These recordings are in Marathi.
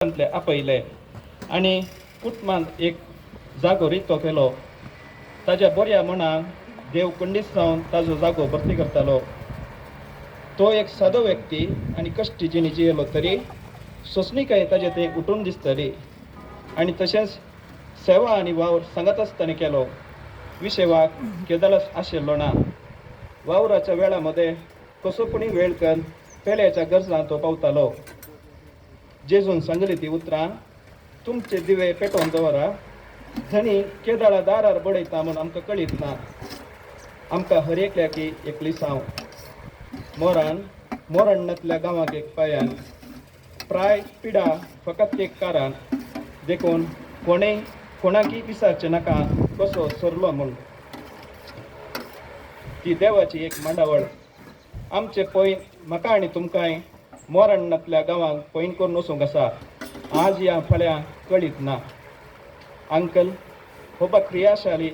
आपयले आणि कुटुंबांत एक जागो रितो केलो. ताज्या बऱ्या मनाक देव खंडीत जावन ताजो जागो भरती करतालो. तो एक सादो व्यक्ती आणि कश्टी जिणी जियेलो तरी सोंसणीकाय ताजे थंय उठून दिसतली. आणि तशेंच सेवा आनी वावर सांगत आसतना केलो. विशेवाक केदलस आशिल्लो ना. वावराच्या वेळामध्ये कसोपणी वेळ करून पेल्याच्या गरजां तो पावतालो. जेजून सांगली ती उतरां, तुमचे दिवे पेटोवन दवरा. धनी केदाळा दारार बडयता म्हूण आमकां कळीत ना. आमकां हर एकल्याकी एक लिसांव. मोराण्णांतल्या गांवाक एक पायान. प्राय पिडा फकत एक कारण. देखून कोणाकी विचारचे नाका कसो सरलो म्हूण. ती देवाची एक मांडावळ. आमचे पै म्हाका आनी तुमकांय मोराण्णांतल्या गांवांक पैन करून वचूंक आसा. आज या फाल्यां कळीत ना. ಅಂಕಲ್ ಒಬ್ಬ ಕ್ರಿಯಾಶಾಲಿ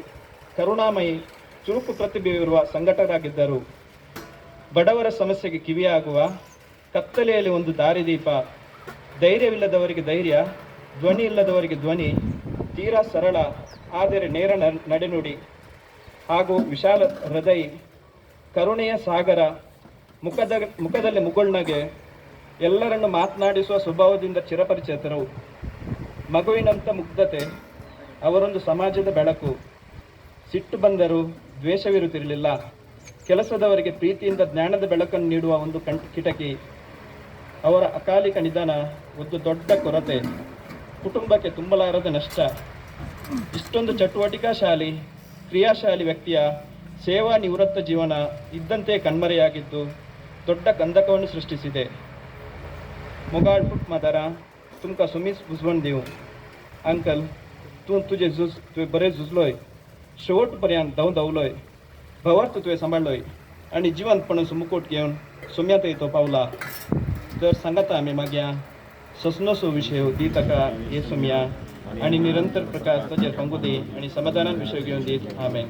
ಕರುಣಾಮಯಿ ಚುರುಕು ಪ್ರತಿಭೆಯಿರುವ ಸಂಘಟಕರಾಗಿದ್ದರು. ಬಡವರ ಸಮಸ್ಯೆಗೆ ಕಿವಿಯಾಗುವ, ಕತ್ತಲೆಯಲ್ಲಿ ಒಂದು ದಾರಿದೀಪ, ಧೈರ್ಯವಿಲ್ಲದವರಿಗೆ ಧೈರ್ಯ, ಧ್ವನಿ ಇಲ್ಲದವರಿಗೆ ಧ್ವನಿ, ತೀರಾ ಸರಳ ಆದರೆ ನೇರ ನಡೆನುಡಿ ಹಾಗೂ ವಿಶಾಲ ಹೃದಯ, ಕರುಣೆಯ ಸಾಗರ, ಮುಖದಲ್ಲಿ ಮುಗುಳ್ನಗೆ, ಎಲ್ಲರನ್ನು ಮಾತನಾಡಿಸುವ ಸ್ವಭಾವದಿಂದ ಚಿರಪರಿಚಿತರು. ಮಗುವಿನಂಥ ಮುಗ್ಧತೆ, ಅವರೊಂದು ಸಮಾಜದ ಬೆಳಕು. ಸಿಟ್ಟು ಬಂದರೂ ದ್ವೇಷವಿರುತ್ತಿರಲಿಲ್ಲ. ಕೆಲಸದವರಿಗೆ ಪ್ರೀತಿಯಿಂದ ಜ್ಞಾನದ ಬೆಳಕನ್ನು ನೀಡುವ ಒಂದು ಕಿಟಕಿ. ಅವರ ಅಕಾಲಿಕ ನಿಧನ ಒಂದು ದೊಡ್ಡ ಕೊರತೆ, ಕುಟುಂಬಕ್ಕೆ ತುಂಬಲಾರದ ನಷ್ಟ. ಇಷ್ಟೊಂದು ಚಟುವಟಿಕಾಶಾಲಿ ಕ್ರಿಯಾಶಾಲಿ ವ್ಯಕ್ತಿಯ ಸೇವಾ ನಿವೃತ್ತ ಜೀವನ ಇದ್ದಂತೆ ಕಣ್ಮರೆಯಾಗಿದ್ದು ದೊಡ್ಡ ಗಂಧಕವನ್ನು ಸೃಷ್ಟಿಸಿದೆ. मोगाळ फुट मातारा तुमकां सुमीस बुजवण दिवं. अंकल, तूं तुवें बरें झुजलोय, शेवट पर्यंत धांवलोय, भवार्थ तुवें सांबाळलोय आनी जिवंतपणाचो मुकुट घेवन सुम्या थंय तो पावला. तर सांगाता आमी मागया ससनोसो विशय दी ताका हे सुम्या आनी निरंतर प्रकाश ताचेर पंगू दी आनी समाधानान विशय घेवन दीत. आमेन.